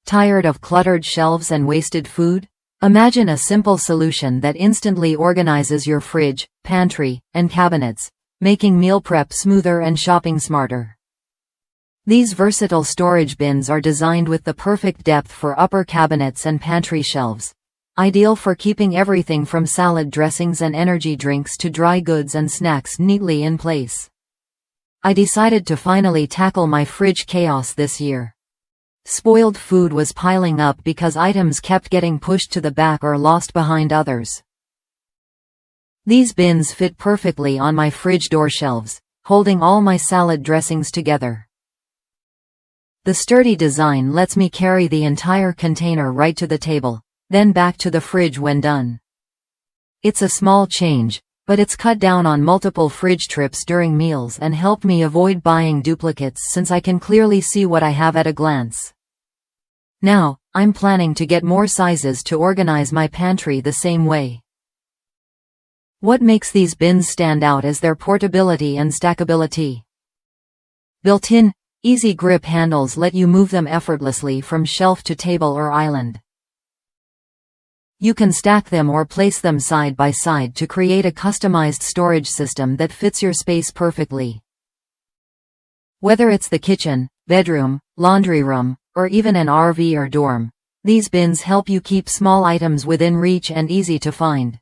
Tired of cluttered shelves and wasted food? Imagine a simple solution that instantly organizes your fridge, pantry, and cabinets, making meal prep smoother and shopping smarter. These versatile storage bins are designed with the perfect depth for upper cabinets and pantry shelves, ideal for keeping everything from salad dressings and energy drinks to dry goods and snacks neatly in place. I decided to finally tackle my fridge chaos this year. Spoiled food was piling up because items kept getting pushed to the back or lost behind others. These bins fit perfectly on my fridge door shelves, holding all my salad dressings together. The sturdy design lets me carry the entire container right to the table, then back to the fridge when done. It's a small change, but it's cut down on multiple fridge trips during meals and helped me avoid buying duplicates since I can clearly see what I have at a glance. Now, I'm planning to get more sizes to organize my pantry the same way. What makes these bins stand out is their portability and stackability. Built-in, easy grip handles let you move them effortlessly from shelf to table or island. You can stack them or place them side by side to create a customized storage system that fits your space perfectly. Whether it's the kitchen, bedroom, laundry room, or even an RV or dorm, these bins help you keep small items within reach and easy to find.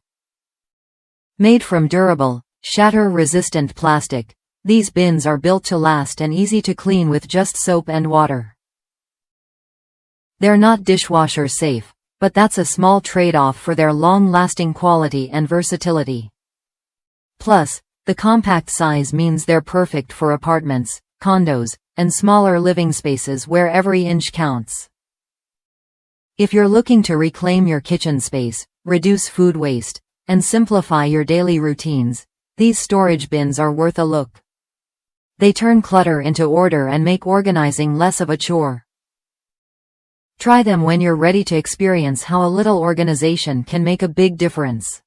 Made from durable, shatter-resistant plastic, these bins are built to last and easy to clean with just soap and water. They're not dishwasher safe, but that's a small trade-off for their long-lasting quality and versatility. Plus, the compact size means they're perfect for apartments, condos, and smaller living spaces where every inch counts. If you're looking to reclaim your kitchen space, reduce food waste, and simplify your daily routines, these storage bins are worth a look. They turn clutter into order and make organizing less of a chore. Try them when you're ready to experience how a little organization can make a big difference.